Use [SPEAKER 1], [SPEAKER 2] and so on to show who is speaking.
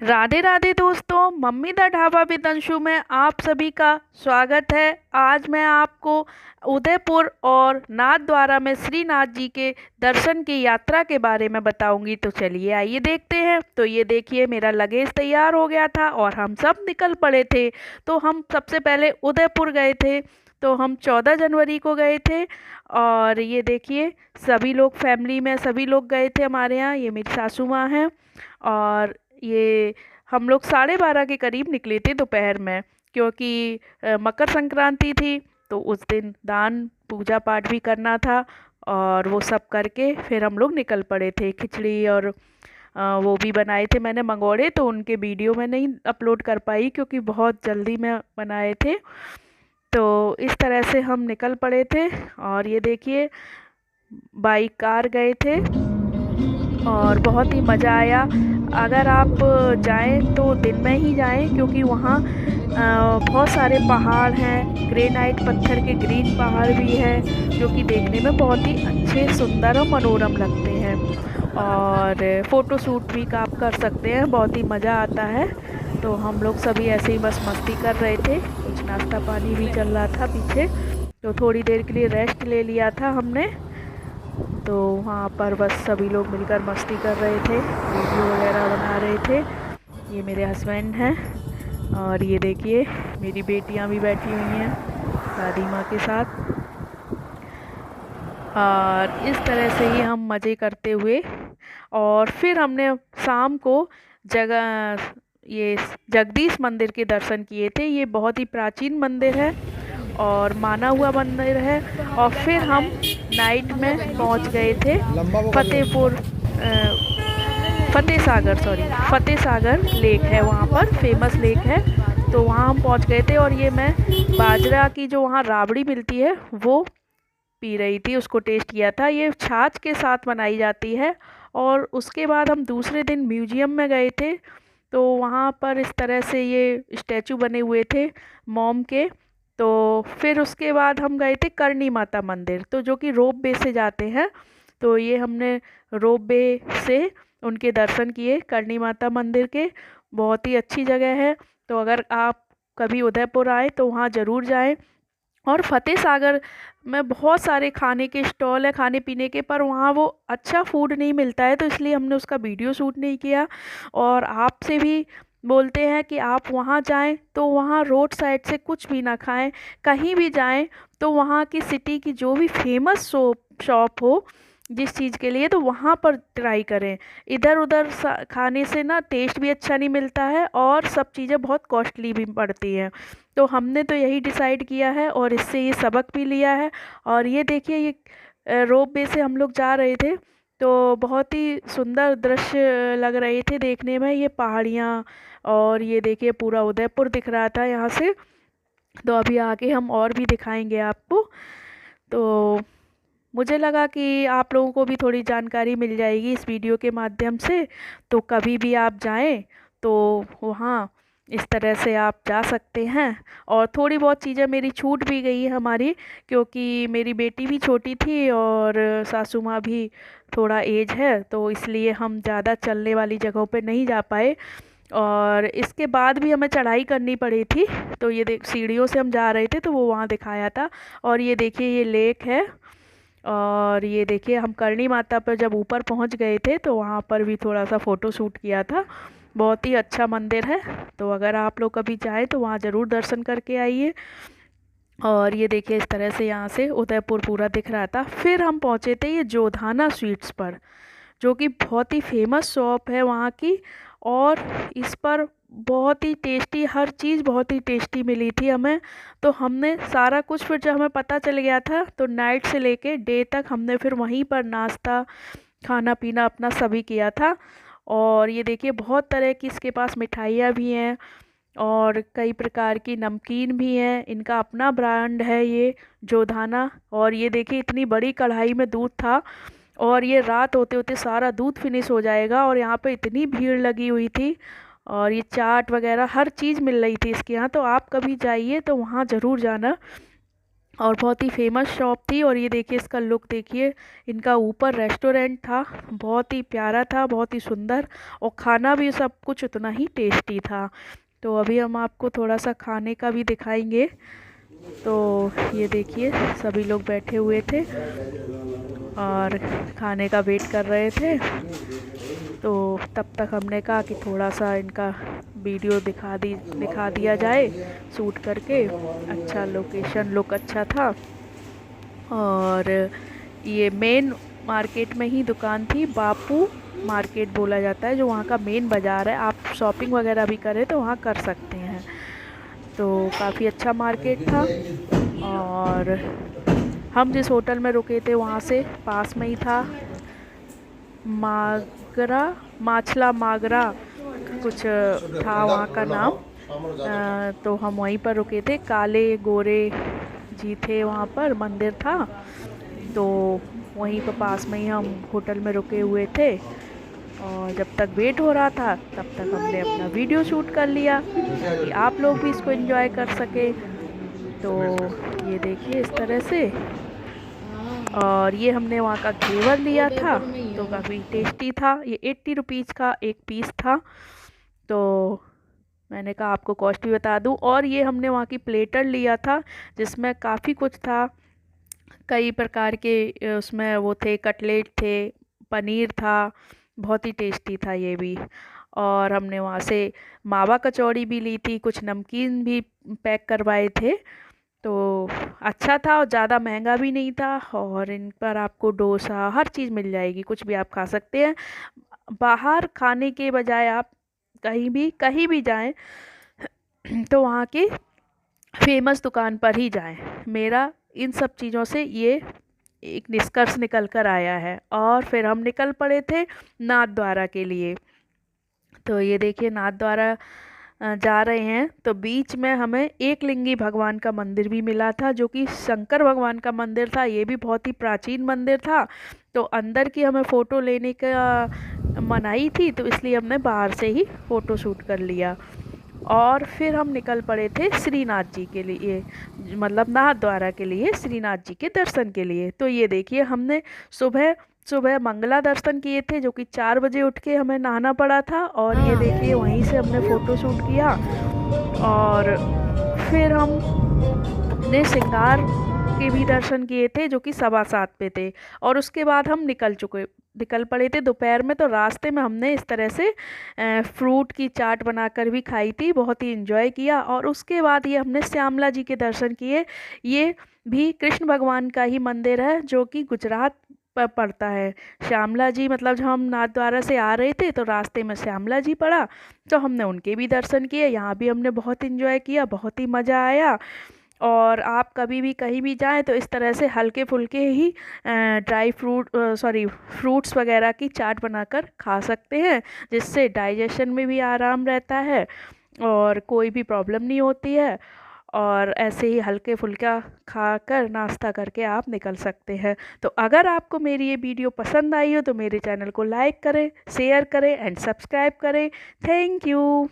[SPEAKER 1] राधे राधे दोस्तों, mummy the dhaba with Anshu में आप सभी का स्वागत है। आज मैं आपको उदयपुर और नाथ द्वारा में श्रीनाथ जी के दर्शन की यात्रा के बारे में बताऊंगी। तो चलिए आइए देखते हैं। तो ये देखिए, मेरा लगेज तैयार हो गया था और हम सब निकल पड़े थे। तो हम सबसे पहले उदयपुर गए थे। तो हम 14 जनवरी को गए थे। और ये देखिए, सभी लोग फैमिली में सभी लोग गए थे हमारे यहाँ। ये मेरी सासू माँ हैं। और ये हम लोग 12:30 के करीब निकले थे दोपहर में, क्योंकि मकर संक्रांति थी। तो उस दिन दान पूजा पाठ भी करना था। और वो सब करके फिर हम लोग निकल पड़े थे। खिचड़ी और वो भी बनाए थे मैंने मंगोड़े, तो उनके वीडियो मैं नहीं अपलोड कर पाई क्योंकि बहुत जल्दी में बनाए थे। तो इस तरह से हम निकल पड़े थे। और ये देखिए, बाइक कार गए थे और बहुत ही मज़ा आया। अगर आप जाएं तो दिन में ही जाएं, क्योंकि वहाँ बहुत सारे पहाड़ हैं। ग्रेनाइट पत्थर के ग्रीन पहाड़ भी हैं, जो कि देखने में बहुत ही अच्छे, सुंदर और मनोरम लगते हैं। और फ़ोटो शूट भी आप कर सकते हैं, बहुत ही मज़ा आता है। तो हम लोग सभी ऐसे ही बस मस्ती कर रहे थे। कुछ नाश्ता पानी भी चल रहा था पीछे। तो थोड़ी देर के लिए रेस्ट ले लिया था हमने। तो वहाँ पर बस सभी लोग मिलकर मस्ती कर रहे थे, वीडियो वगैरह बना रहे थे। ये मेरे हस्बैंड हैं। और ये देखिए, मेरी बेटियाँ भी बैठी हुई हैं दादी माँ के साथ। और इस तरह से ही हम मज़े करते हुए, और फिर हमने शाम को जगह ये जगदीश मंदिर के दर्शन किए थे। ये बहुत ही प्राचीन मंदिर है और माना हुआ मंदिर है। और फिर हम नाइट में पहुंच गए थे फतेहपुर फतेह सागर लेक है, वहाँ पर फेमस लेक है। तो वहाँ हम पहुंच गए थे। और ये मैं बाजरा की जो वहाँ राबड़ी मिलती है वो पी रही थी, उसको टेस्ट किया था। ये छाछ के साथ बनाई जाती है। और उसके बाद हम दूसरे दिन म्यूजियम में गए थे। तो वहाँ पर इस तरह से ये स्टैचू बने हुए थे मॉम के। तो फिर उसके बाद हम गए थे करणी माता मंदिर, तो जो कि रोप वे से जाते हैं। तो ये हमने रोप वे से उनके दर्शन किए, करणी माता मंदिर के। बहुत ही अच्छी जगह है। तो अगर आप कभी उदयपुर आए तो वहाँ ज़रूर जाएं। और फतेह सागर में बहुत सारे खाने के स्टॉल है खाने पीने के, पर वहाँ वो अच्छा फूड नहीं मिलता है, तो इसलिए हमने उसका वीडियो शूट नहीं किया। और आपसे भी बोलते हैं कि आप वहाँ जाएं तो वहाँ रोड साइड से कुछ भी ना खाएं। कहीं भी जाएं तो वहाँ की सिटी की जो भी फेमस शॉप हो जिस चीज़ के लिए, तो वहाँ पर ट्राई करें। इधर उधर खाने से ना टेस्ट भी अच्छा नहीं मिलता है और सब चीज़ें बहुत कॉस्टली भी पड़ती हैं। तो हमने तो यही डिसाइड किया है और इससे ये सबक भी लिया है। और ये देखिए, ये रोप वे से हम लोग जा रहे थे। तो बहुत ही सुंदर दृश्य लग रहे थे देखने में, ये पहाड़ियाँ। और ये देखिए, पूरा उदयपुर दिख रहा था यहाँ से। तो अभी आगे हम और भी दिखाएंगे आपको। तो मुझे लगा कि आप लोगों को भी थोड़ी जानकारी मिल जाएगी इस वीडियो के माध्यम से। तो कभी भी आप जाएं तो वहाँ इस तरह से आप जा सकते हैं। और थोड़ी बहुत चीज़ें मेरी छूट भी गई है हमारी, क्योंकि मेरी बेटी भी छोटी थी और सासू माँ भी थोड़ा एज है, तो इसलिए हम ज़्यादा चलने वाली जगहों पे नहीं जा पाए। और इसके बाद भी हमें चढ़ाई करनी पड़ी थी। तो ये देख, सीढ़ियों से हम जा रहे थे तो वो वहाँ दिखाया था। और ये देखिए, ये लेक है। और ये देखिए, हम करणी माता पर जब ऊपर पहुंच गए थे तो वहाँ पर भी थोड़ा सा फ़ोटो शूट किया था। बहुत ही अच्छा मंदिर है। तो अगर आप लोग कभी जाएं तो वहाँ ज़रूर दर्शन करके आइए। और ये देखिए, इस तरह से यहाँ से उदयपुर पूरा दिख रहा था। फिर हम पहुँचे थे ये जोधाना स्वीट्स पर, जो कि बहुत ही फेमस शॉप है वहाँ की। और इस पर बहुत ही टेस्टी, हर चीज़ बहुत ही टेस्टी मिली थी हमें। तो हमने सारा कुछ, फिर जब हमें पता चल गया था तो नाइट से लेके डे तक हमने फिर वहीं पर नाश्ता खाना पीना अपना सभी किया था। और ये देखिए, बहुत तरह की इसके पास मिठाइयाँ भी हैं और कई प्रकार की नमकीन भी हैं। इनका अपना ब्रांड है ये जोधाना। और ये देखिए, इतनी बड़ी कढ़ाई में दूध था और ये रात होते होते सारा दूध फिनिश हो जाएगा। और यहाँ पे इतनी भीड़ लगी हुई थी। और ये चाट वगैरह हर चीज़ मिल रही थी इसके यहाँ। तो आप कभी जाइए तो वहाँ ज़रूर जाना। और बहुत ही फेमस शॉप थी। और ये देखिए इसका लुक देखिए, इनका ऊपर रेस्टोरेंट था, बहुत ही प्यारा था, बहुत ही सुंदर, और खाना भी सब कुछ उतना ही टेस्टी था। तो अभी हम आपको थोड़ा सा खाने का भी दिखाएंगे। तो ये देखिए सभी लोग बैठे हुए थे और खाने का वेट कर रहे थे। तो तब तक हमने कहा कि थोड़ा सा इनका वीडियो दिखा दिया जाए शूट करके। अच्छा लोकेशन लुक अच्छा था। और ये मेन मार्केट में ही दुकान थी, बापू मार्केट बोला जाता है, जो वहाँ का मेन बाज़ार है। आप शॉपिंग वगैरह भी करें तो वहाँ कर सकते हैं। तो काफ़ी अच्छा मार्केट था। और हम जिस होटल में रुके थे वहाँ से पास में ही था मागरा, माछला मागरा कुछ था वहाँ का नाम। तो हम वहीं पर रुके थे। काले गोरे जी थे वहाँ पर, मंदिर था। तो वहीं पर पास में ही हम होटल में रुके हुए थे। और जब तक वेट हो रहा था तब तक हमने अपना वीडियो शूट कर लिया कि आप लोग भी इसको एंजॉय कर सके। तो ये देखिए इस तरह से। और ये हमने वहाँ का घेवर लिया था, तो काफ़ी टेस्टी था। ये 80 रुपीज़ का एक पीस था। तो मैंने कहा आपको कॉस्ट भी बता दूं। और ये हमने वहाँ की प्लेटर लिया था, जिसमें काफ़ी कुछ था, कई प्रकार के उसमें वो थे, कटलेट थे, पनीर था, बहुत ही टेस्टी था ये भी। और हमने वहाँ से मावा कचौड़ी भी ली थी, कुछ नमकीन भी पैक करवाए थे। तो अच्छा था और ज़्यादा महंगा भी नहीं था। और इन पर आपको डोसा हर चीज़ मिल जाएगी, कुछ भी आप खा सकते हैं। बाहर खाने के बजाय आप कहीं भी जाएं तो वहाँ की फेमस दुकान पर ही जाएं। मेरा इन सब चीज़ों से ये एक निष्कर्ष निकल कर आया है। और फिर हम निकल पड़े थे नाथ द्वारा के लिए। तो ये देखिए नाथ द्वारा जा रहे हैं, तो बीच में हमें एक लिंगी भगवान का मंदिर भी मिला था, जो कि शंकर भगवान का मंदिर था। ये भी बहुत ही प्राचीन मंदिर था। तो अंदर की हमें फ़ोटो लेने का मनाही थी, तो इसलिए हमने बाहर से ही फ़ोटो शूट कर लिया। और फिर हम निकल पड़े थे श्रीनाथ जी के लिए, मतलब नाथ द्वारा के लिए, श्रीनाथ जी के दर्शन के लिए। तो ये देखिए हमने सुबह सुबह मंगला दर्शन किए थे, जो कि 4 बजे उठ के हमें नहाना पड़ा था। और ये देखिए वहीं से हमने फ़ोटो शूट किया। और फिर हमने श्रृंगार के भी दर्शन किए थे, जो कि 7:15 पे थे। और उसके बाद हम निकल पड़े थे दोपहर में। तो रास्ते में हमने इस तरह से फ्रूट की चाट बनाकर भी खाई थी, बहुत ही एंजॉय किया। और उसके बाद ये हमने श्यामला जी के दर्शन किए। ये भी कृष्ण भगवान का ही मंदिर है, जो कि गुजरात पर पड़ता है। श्यामला जी, मतलब जब हम नाथ द्वारा से आ रहे थे तो रास्ते में श्यामला जी पड़ा, तो हमने उनके भी दर्शन किए। यहाँ भी हमने बहुत एंजॉय किया, बहुत ही मज़ा आया। और आप कभी भी कहीं भी जाएं तो इस तरह से हल्के फुल्के ही फ्रूट्स वगैरह की चाट बनाकर खा सकते हैं, जिससे डाइजेशन में भी आराम रहता है और कोई भी प्रॉब्लम नहीं होती है। और ऐसे ही हल्के फुल्का खाकर नाश्ता करके आप निकल सकते हैं। तो अगर आपको मेरी ये वीडियो पसंद आई हो तो मेरे चैनल को लाइक करें, शेयर करें एंड सब्सक्राइब करें। Thank you.